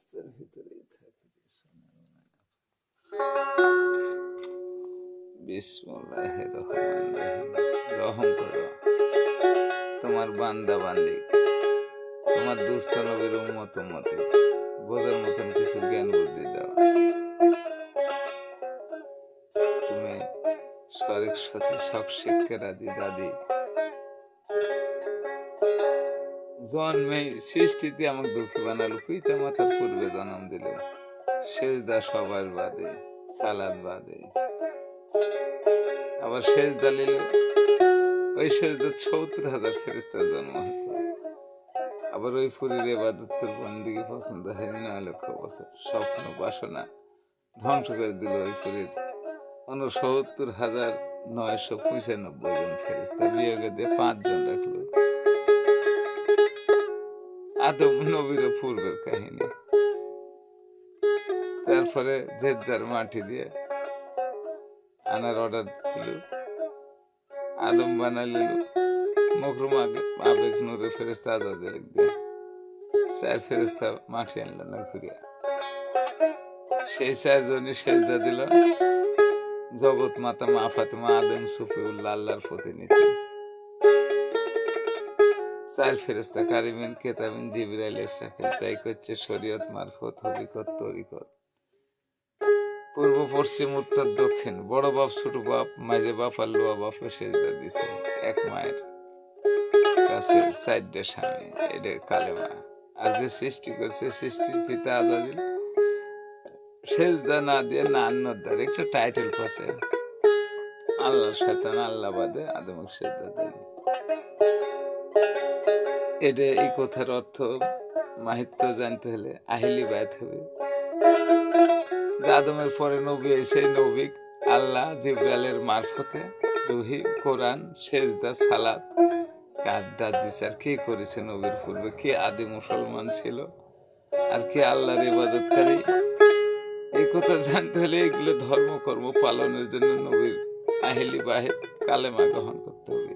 রাস্তার ভিতরেই থাকি। বিসমিল্লাহির রহমানির রহিম। রহম করো তোমার বান্দা বান্দি, তোমার দুস্থ নবীর উম্মত উম্মতি বোঝার মতন কিছু জ্ঞান বুদ্ধি দাও। তুমি শরীর সাথে সব শিক্ষা দাদি দাদি জন্মে সৃষ্টিতে আমাকে দুঃখী বানালো, পিতা মাতার পূর্বে জন্ম দিল, সেজদা সবার বাদে, সালাদ বাদে, আবার সেজদা নিল, ওই সেজদা ৭০,০০০ ফেরেশতার জন্ম হয়েছে। আবার ওই ফুরির ইবাদতের বন্দিকে পছন্দ হয়নি ৯,০০,০০০ বছর, স্বপ্ন বাসনা ধ্বংস করে দিল ওই ফুরির ৬৯,৯৯৫ জন ফেরেশতা বিয়োগে দিয়ে ৫ জন রাখলো। আদম নবীর পূর্বের কাহিনী। তারপরে জেদ্দার মাটি দিয়ে আনার অর্ডার দিল, আদম বানাইল, মকরুম আবেগ নূরে ফেরেশতা আজাদে লিখবে, ৪ ফেরেশতা মাটি আনল না ঘুরিয়া, সেই ৪ জনই সেজদা দিল। জগৎ মাতা মা ফাতেমা আদম সুফিউল্লাহ আল্লাহর প্রতিনিধি। ৪ ফেরেশতা কারিমিন কেতাবিন জিবরাইল ইসরাফিল, তাই করছে শরীয়ত মারফত হকিকত তরিকত। পূর্ব পশ্চিম উত্তর দক্ষিণ, বড় বাপ ছোট বাপ মাঝে বাপ আর লোয়া বাপে সেজদা দিছে এক মায়ের কাছে, ৪টা স্বামী, এটা কালেমা। আর যে সৃষ্টি করছে সৃষ্টির পিতা আজাদিল সেজদা না দিয়ে নান্নদার একটা টাইটেল পাচ্ছে, আল্লাহ শয়তান আল্লাহ বাদে আদমক সেজদা দেন। এটা এই কথার অর্থ মাহিত্য জানতে হলে আহিলি বায়াত হবে। আদমের পরে নবী এসে নবী আল্লাহ জিবরাইলের মারফতে রুহি কোরআন সেজদা সালাত কাজটা দিছে। আর কে করেছে নবীর পূর্বে? কে আদি মুসলমান ছিল আর কে আল্লাহর ইবাদতকারী? এই কথা জানতে হলে এগুলো ধর্মকর্ম পালনের জন্য নবীর আহিলি বাহিদ কালেমা গ্রহণ করতে হবে।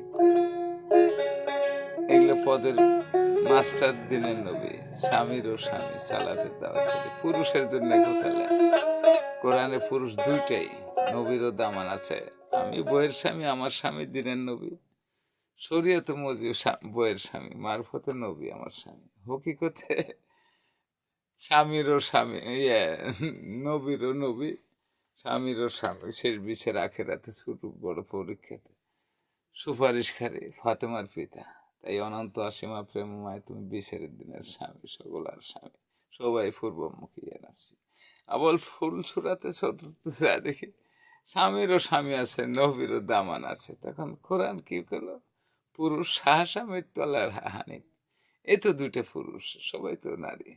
এগুলো পদের মাস্টার দিনের নবী, স্বামীর ও স্বামী সালাতের দাওয়াত করে। পুরুষের জন্য কথা কোরআনে পুরুষ দুইটাই, নবীরও দামান আছে। আমি বইয়ের স্বামী, আমার স্বামী দিনের নবী। শরীয়তে মজিব বইয়ের স্বামী, মারফতে নবী আমার স্বামী। হকিকতে স্বামীরও স্বামী, নবীরও নবী, স্বামীরও স্বামী। শেষ বিচার আখেরাতে ছোট বড় পরীক্ষাতে সুপারিশকারী ফাতেমার পিতা। তাই অনন্ত অসীমা প্রেমময় তুমি বিচারের দিনের স্বামী, সকলার স্বামী, সবাই পূর্বমুখী নাফসি। আবল ফুল ছুড়াতে চতুর্থ যায় দেখি স্বামীরও স্বামী আছে, নবীরও দামান আছে। তখন কোরআন কি করলো? পুরুষ সাহাস্বামীর তলার হানি, এই তো দুইটা পুরুষ, সবাই তো নারী।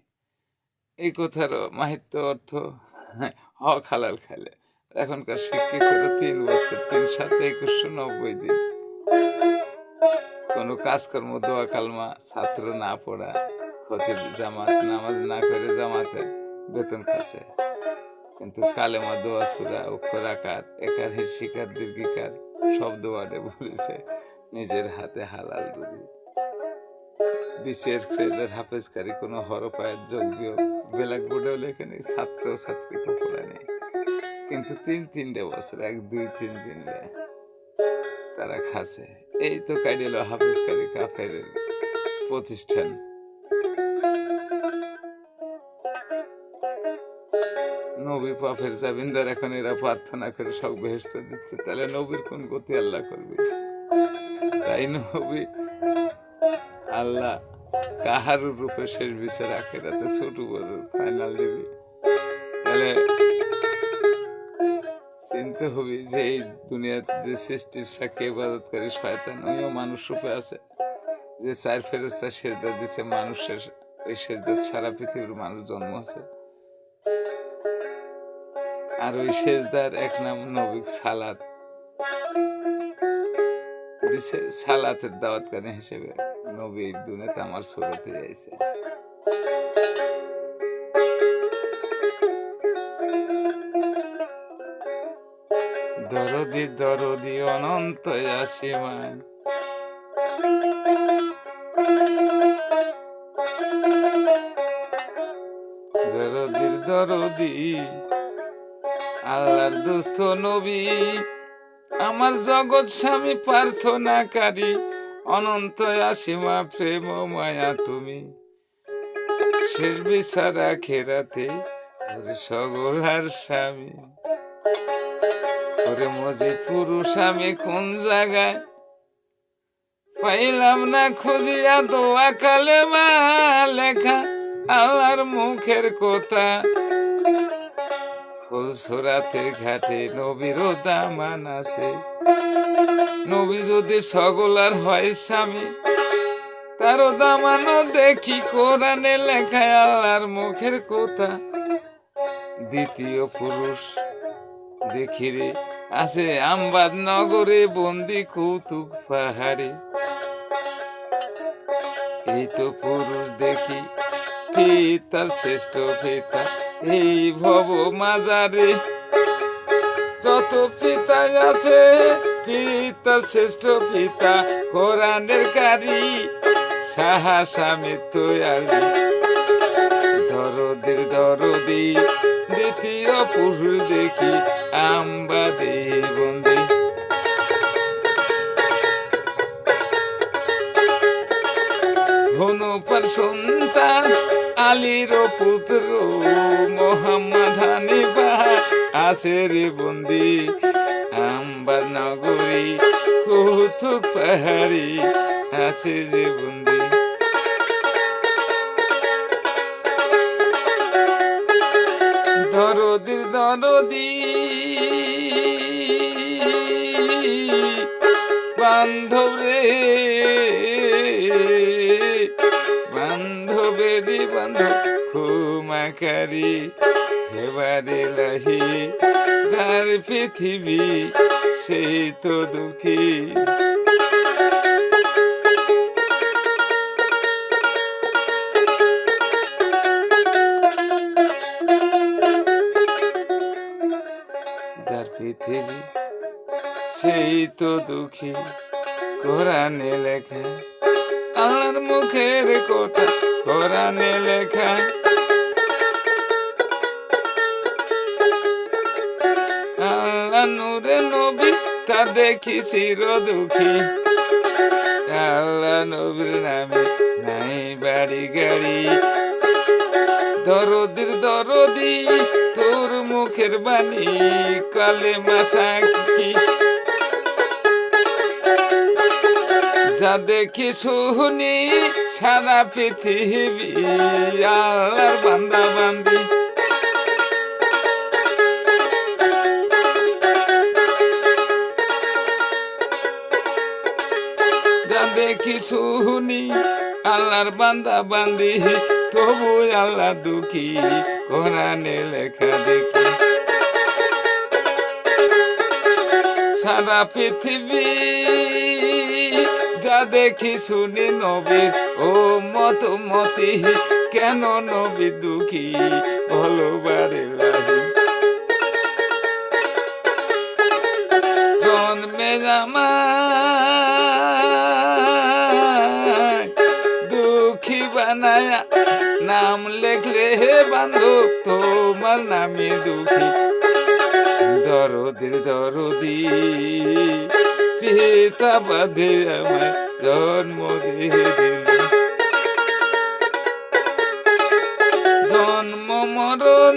এই কথারও মাহিত্য অর্থ হক হালাল খেলে। এখনকার শিক্ষিতরা ৩ বছর ৩ ৭ ২১৯০ দিন কোনো কাজকর্ম দোয়া কালমা ছাত্র না পড়া, খতিব জামাত নামাজ না করে জামাতে বেতন খাচ্ছে। কিন্তু কালেমা দোয়া সুরা অক্ষর আকার একার শিকার দীর্ঘিকার শব্দ ওয়ার্ডে বলেছে নিজের হাতে হালাল রুজি। বিশের হাফেজকারী কোনো হরপায়ের যোগ্য ব্ল্যাক বোর্ডেও লেখে নেই, ছাত্র ছাত্রীকে পড়া নেই। কিন্তু ৩ বছর ১ ২ ৩ দিন তারা খাচ্ছে। এই তো কাইডেল হাফেজকারী কাফের প্রতিষ্ঠান। নবী পাপের জামিনদার, এখন এরা প্রার্থনা করে সব বেহেশত দিচ্ছে। তাহলে নবীর কোন গতি আল্লাহ করবে? তাই নবী আল্লাহ কাহার রূপে শেষ বিচার আখেরাতে ছোট বড় ফাইনাল দিবি। তাহলে চিনতে হবে যে এই দুনিয়ার যে সৃষ্টির সাক্ষী ইবাদতকারী শয়তান, ওইও মানুষ রূপে আছে। যে ৪ ফেরেশতা সেজদা দিছে মানুষের, ওই সেজদা সারা পৃথিবীর মানুষ জন্ম আছে। আর ওই সেজদার এক নাম নবী সালাত দিছে, সালাতের দাওয়াতকারী হিসেবে নবী দুনিয়াতে আমার সুরতে যাইছে। দরদি দরদি অনন্ত আসিমান, দরদি আল্লাহর দোস্ত নবী আমার জগৎ স্বামী প্রার্থনাকারী অনন্ত আসীমা প্রেম মায়া তুমি শেষ বিচার আখেরাতে ওরে সকলার স্বামী ওরে মজি পুরুষ আমি কোন জায়গায় পাইলাম না খুঁজিয়া দোয়া কালেমা লেখা আল্লাহর মুখের কথা ফুলছড়াতে ঘাটে নবীরও দামান আছে নবী যদি সকলার হয় স্বামী তারও দামানও দেখি কোরআনে লেখায় আল্লাহর মুখের কথা দ্বিতীয় পুরুষ দেখি রে আছে আমবাদ নগরে বন্দি কৌতুক পাহাড়ে এই তো পুরুষ দেখি পিতা শ্রেষ্ঠ পিতা এই ভব মাজারে যত পিতা আছে পিতা শ্রেষ্ঠ পিতা কোরআনের কারি সাহা স্বামী তৈয়ারি দরদের দরদি দ্বিতীয় পুরুষ দেখি আমবাদে বন্দি হনুপার সন্তান আলীর পুত্র মোহাম্মদ হানিফা আছে রে বন্দি আমবাদ নগরী কৌতুক পাহাড়ি আছে যে বন্দি দরদির দরদি বান্ধব রে বান্ধবেরি বান্ধব খুমাকারি এবারে লাহি যার পৃথিবী সেই তো দুঃখী যার পৃথিবী সেই তো দুঃখী কোরআনে লেখা আল্লাহর মুখের কথা কোরআনে লেখা আল্লাহ নূরে নবী তা দেখি চির দুঃখী আল্লাহ নবীর নামে নাই বাড়ি গাড়ি দরদির দরদি তোর মুখের বাণী কালেমা সাক্ষী যা দেখি শুনি সারা পৃথিবী আল্লাহর বান্দা বান্দি যা দেখি শুনি আল্লাহর বান্দা বান্দি তবু আল্লাহ দুঃখী কোরআনে লেখা দেখি সারা পৃথিবী যা দেখি শুনি নবীর ও মত মতি কেন নবী দুঃখী বলো বারে লাগি জন্মে আমায় দুঃখী বানায়া নাম লেখলে হে বান্ধব তোমার নামে দুঃখী দরদির দরদি পিতা বাদে আমায় জন্ম দিল জন্ম মরণ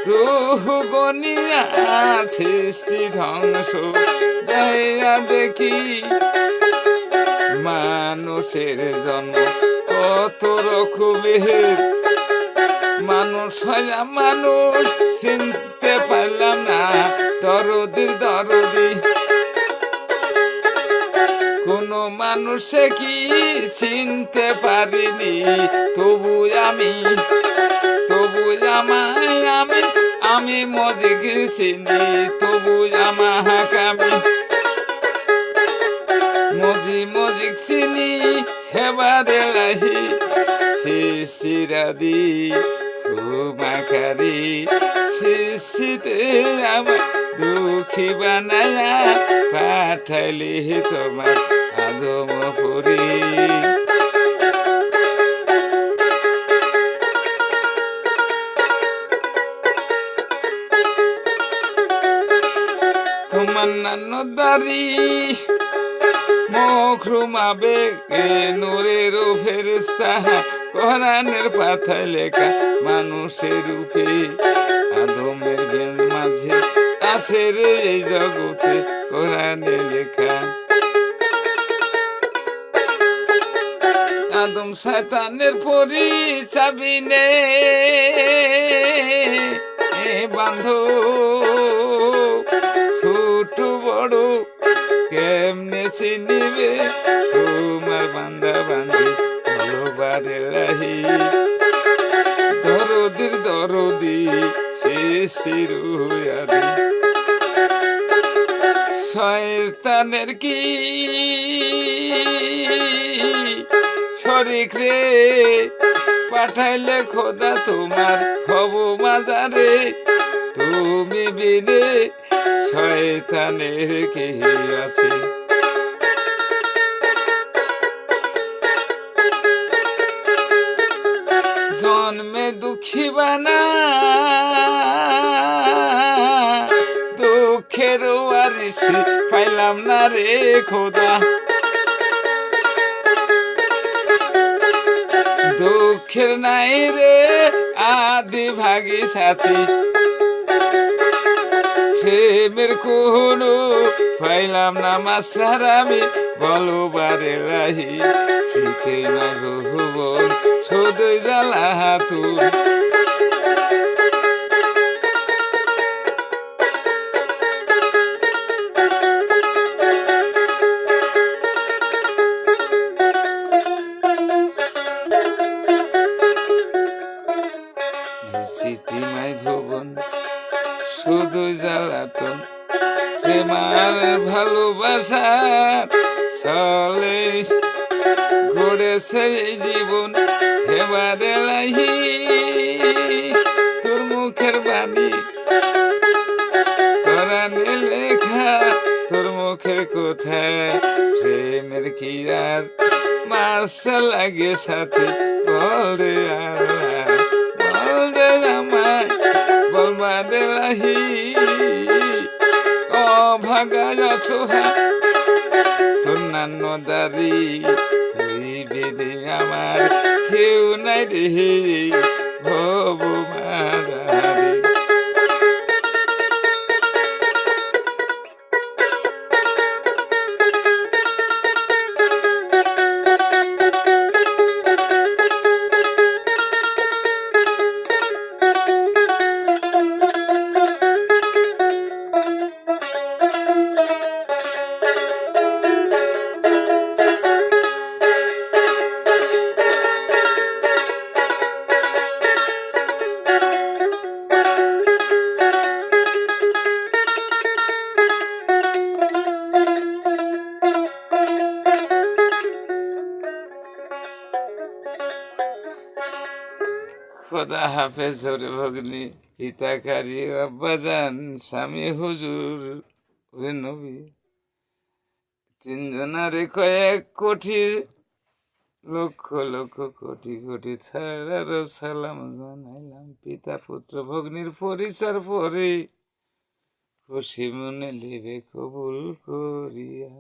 রূহ গনিয়া সৃষ্টি ধ্বংস যাইয়া দেখি মানুষের জন্ম কত রকমের মানুষ হইয়া মানুষ চিনতে পারলাম না দরদির দরদি কোন মানুষে কি চিনতে পারিনি তবু আমি মজিক চিনি তবু আমাকে আমি মজিক চিনি হেবারে লাহি শিশিরাদি খুমাকারি শিশিতে আমার দুঃখী বানায়া পাঠাইলি তোমার আদম পুরী মান্নানো দারি মখরুমাবে নূরের ফেরেশতা কোরআনের পাতায় লেখা মানুষের রূপে আদমের মাঝে আছে রে এই জগতে কোরআনে লেখা আদম শয়তানের পরি চাবি নে বান্ধ ছোট বড় কেমনে চিনিবে তোমার বান্দা বান্ধি ভালোবারে রাহি দরদির দরদি শেষের আদি শয়তানের কি শরিক রে পাঠাইলে খোদা তোমার হব মাজারে তুমি বিনে শয়তানের কি আছে জন্মে দুঃখী বানা দুঃখের ওয়ারিসি পাইলাম না রে খোদা দুঃখের নাই রে আদি ভাগী সাথী প্রেমের কোনো পাইলাম না মাস্টার আমি বলো বারে রাহি শীতে না ভুবন শুধু জ্বালা তুই চিঠিমাই ভুবন শুধু জ্বালাতন প্রেমার ভালোবাসা চলে ঘুরেছে এই জীবন এবারে লাহি তোর মুখের বাণী কোরআনে লেখা তোর মুখের কোথায় প্রেমের কি আর মাস লাগে সাথে বল রে আল্লাহ বল রে আমায় বলবাদে রাহি অভাগা অছোহা তোর নান্ন দারি তুই বেদে আমার কেউ নাই রে ভব মাদারে খোদা হাফেজ ওরে ভগ্নি পিতাকারী আব্বাজান স্বামী হুজুর ওরে নবী তিনজনারে কয়েক কোটি লক্ষ লক্ষ কোটি কোটি ছাড়ার সালাম জানাইলাম পিতা পুত্র ভগ্নির পরিচার পরে খুশি মনে লিবে কবুল করিয়া।